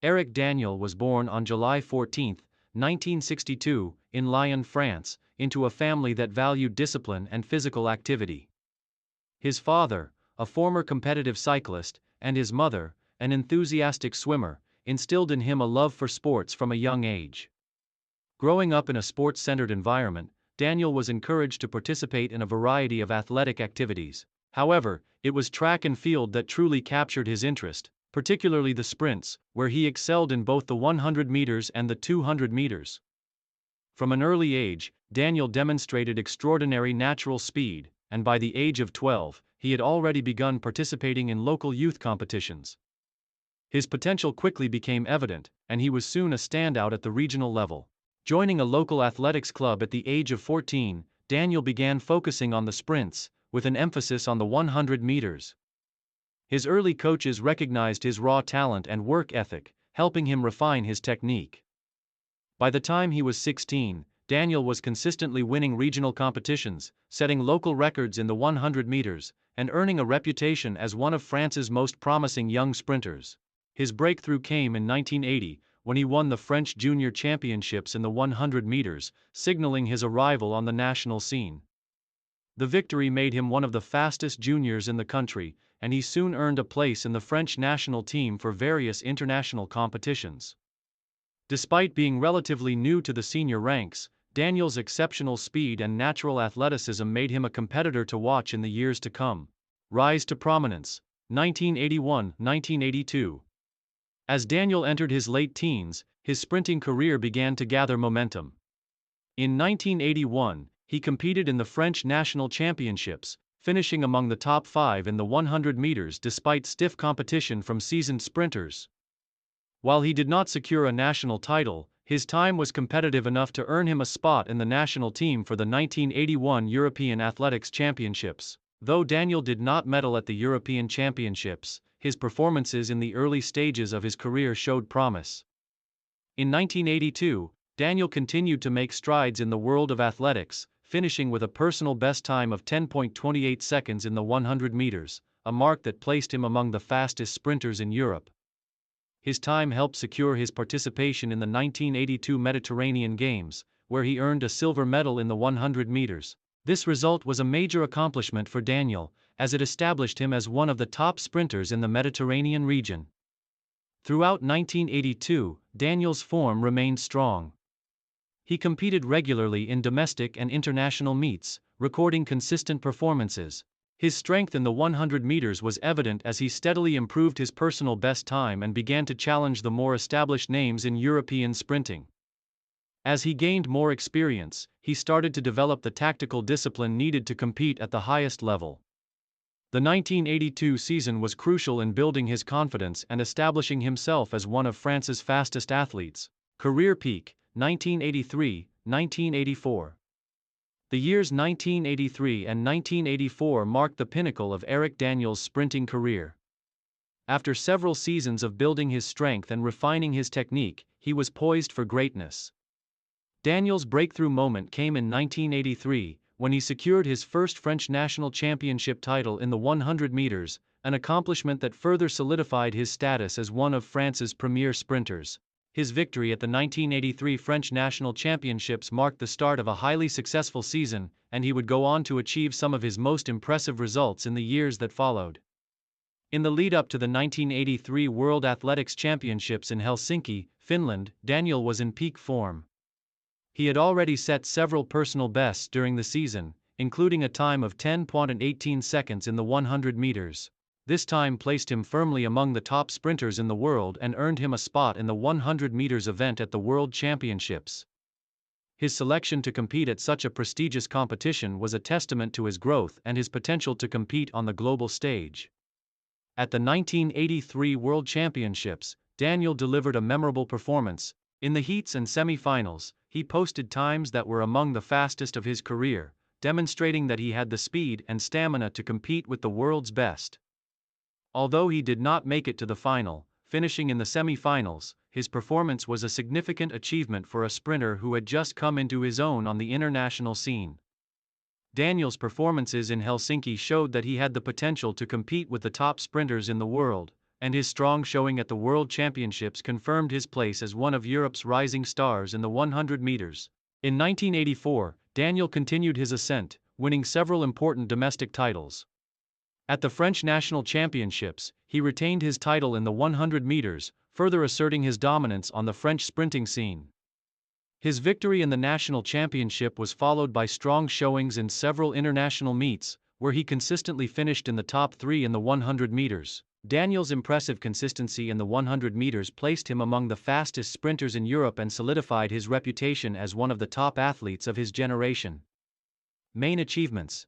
Éric Daniel was born on July 14, 1962, in Lyon, France, into a family that valued discipline and physical activity. His father, a former competitive cyclist, and his mother, an enthusiastic swimmer, instilled in him a love for sports from a young age. Growing up in a sports-centered environment, Daniel was encouraged to participate in a variety of athletic activities. However, it was track and field that truly captured his interest, particularly the sprints, where he excelled in both the 100 meters and the 200 meters. From an early age, Daniel demonstrated extraordinary natural speed, and by the age of 12, he had already begun participating in local youth competitions. His potential quickly became evident, and he was soon a standout at the regional level. Joining a local athletics club at the age of 14, Daniel began focusing on the sprints, with an emphasis on the 100 meters. His early coaches recognized his raw talent and work ethic, helping him refine his technique. By the time he was 16, Daniel was consistently winning regional competitions, setting local records in the 100 meters, and earning a reputation as one of France's most promising young sprinters. His breakthrough came in 1980, when he won the French Junior Championships in the 100 meters, signaling his arrival on the national scene. The victory made him one of the fastest juniors in the country, and he soon earned a place in the French national team for various international competitions. Despite being relatively new to the senior ranks, Daniel's exceptional speed and natural athleticism made him a competitor to watch in the years to come. Rise to prominence. 1981-1982. As Daniel entered his late teens, his sprinting career began to gather momentum. In 1981, he competed in the French national championships, finishing among the top 5 in the 100 meters despite stiff competition from seasoned sprinters. While he did not secure a national title, his time was competitive enough to earn him a spot in the national team for the 1981 European Athletics Championships. Though Daniel did not medal at the European Championships, his performances in the early stages of his career showed promise. In 1982, Daniel continued to make strides in the world of athletics, finishing with a personal best time of 10.28 seconds in the 100 meters, a mark that placed him among the fastest sprinters in Europe. His time helped secure his participation in the 1982 Mediterranean Games, where he earned a silver medal in the 100 meters. This result was a major accomplishment for Daniel, as it established him as one of the top sprinters in the Mediterranean region. Throughout 1982, Daniel's form remained strong. He competed regularly in domestic and international meets, recording consistent performances. His strength in the 100 meters was evident as he steadily improved his personal best time and began to challenge the more established names in European sprinting. As he gained more experience, he started to develop the tactical discipline needed to compete at the highest level. The 1982 season was crucial in building his confidence and establishing himself as one of France's fastest athletes. Career peak, 1983-1984. The years 1983 and 1984 marked the pinnacle of Éric Daniel's sprinting career. After several seasons of building his strength and refining his technique, he was poised for greatness. Daniel's breakthrough moment came in 1983, when he secured his first French national championship title in the 100 meters, an accomplishment that further solidified his status as one of France's premier sprinters. His victory at the 1983 French national championships marked the start of a highly successful season, and he would go on to achieve some of his most impressive results in the years that followed. In the lead-up to the 1983 World Athletics Championships in Helsinki, Finland, Daniel was in peak form. He had already set several personal bests during the season, including a time of 10.18 seconds in the 100 meters. This time placed him firmly among the top sprinters in the world and earned him a spot in the 100 meters event at the World Championships. His selection to compete at such a prestigious competition was a testament to his growth and his potential to compete on the global stage. At the 1983 World Championships, Daniel delivered a memorable performance. In the heats and semi-finals, he posted times that were among the fastest of his career, demonstrating that he had the speed and stamina to compete with the world's best. Although he did not make it to the final, finishing in the semi-finals, his performance was a significant achievement for a sprinter who had just come into his own on the international scene. Daniel's performances in Helsinki showed that he had the potential to compete with the top sprinters in the world, and his strong showing at the World Championships confirmed his place as one of Europe's rising stars in the 100 meters. In 1984, Daniel continued his ascent, winning several important domestic titles. At the French National Championships, he retained his title in the 100 meters, further asserting his dominance on the French sprinting scene. His victory in the national championship was followed by strong showings in several international meets, where he consistently finished in the top 3 in the 100 meters. Daniel's impressive consistency in the 100 meters placed him among the fastest sprinters in Europe and solidified his reputation as one of the top athletes of his generation. Main achievements.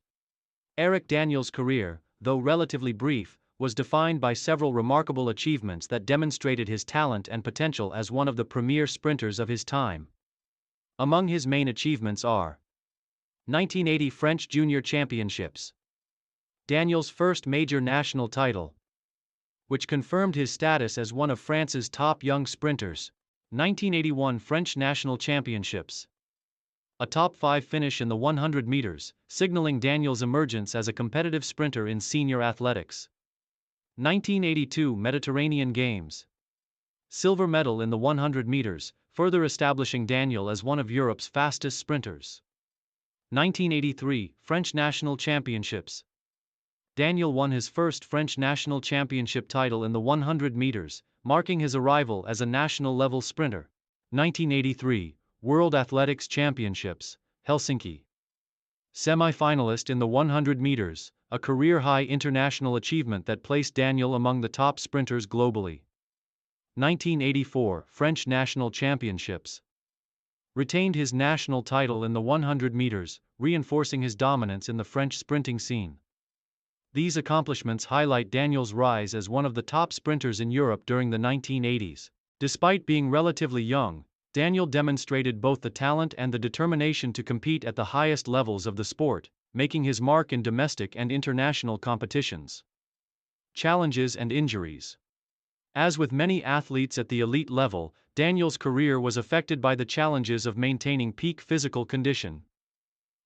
Éric Daniel's career, though relatively brief, was defined by several remarkable achievements that demonstrated his talent and potential as one of the premier sprinters of his time. Among his main achievements are 1980 French Junior Championships. Daniel's first major national title, which confirmed his status as one of France's top young sprinters. 1981 French National Championships. A top 5 finish in the 100 meters, signaling Daniel's emergence as a competitive sprinter in senior athletics. 1982 Mediterranean Games. Silver medal in the 100 meters, further establishing Daniel as one of Europe's fastest sprinters. 1983 French National Championships. Daniel won his first French national championship title in the 100 meters, marking his arrival as a national-level sprinter. 1983 World Athletics Championships, Helsinki. Semi-finalist in the 100 meters, a career-high international achievement that placed Daniel among the top sprinters globally. 1984 French National Championships. Retained his national title in the 100 meters, reinforcing his dominance in the French sprinting scene. These accomplishments highlight Daniel's rise as one of the top sprinters in Europe during the 1980s. Despite being relatively young, Daniel demonstrated both the talent and the determination to compete at the highest levels of the sport, making his mark in domestic and international competitions. Challenges and injuries. As with many athletes at the elite level, Daniel's career was affected by the challenges of maintaining peak physical condition.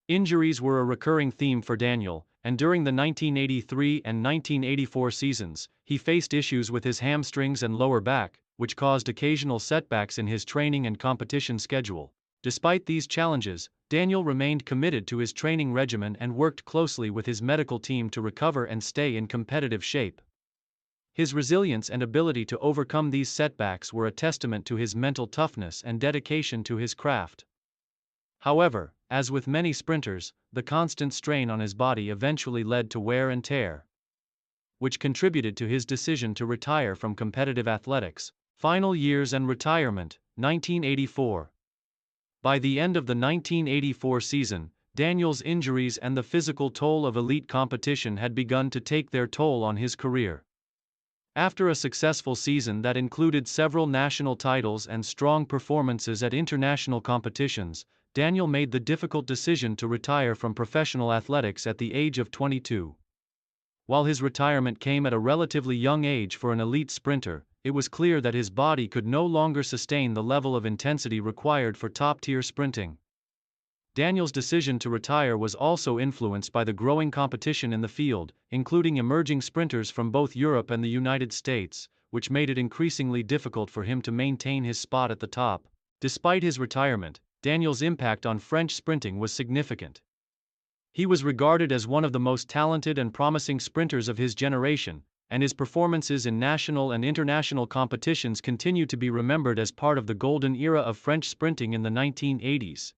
Injuries were a recurring theme for Daniel, and during the 1983 and 1984 seasons, he faced issues with his hamstrings and lower back, which caused occasional setbacks in his training and competition schedule. Despite these challenges, Daniel remained committed to his training regimen and worked closely with his medical team to recover and stay in competitive shape. His resilience and ability to overcome these setbacks were a testament to his mental toughness and dedication to his craft. However, as with many sprinters, the constant strain on his body eventually led to wear and tear, which contributed to his decision to retire from competitive athletics. Final years and retirement, 1984. By the end of the 1984 season, Daniel's injuries and the physical toll of elite competition had begun to take their toll on his career. After a successful season that included several national titles and strong performances at international competitions, Daniel made the difficult decision to retire from professional athletics at the age of 22. While his retirement came at a relatively young age for an elite sprinter, it was clear that his body could no longer sustain the level of intensity required for top-tier sprinting. Daniel's decision to retire was also influenced by the growing competition in the field, including emerging sprinters from both Europe and the United States, which made it increasingly difficult for him to maintain his spot at the top. Despite his retirement, Daniel's impact on French sprinting was significant. He was regarded as one of the most talented and promising sprinters of his generation, and his performances in national and international competitions continue to be remembered as part of the golden era of French sprinting in the 1980s.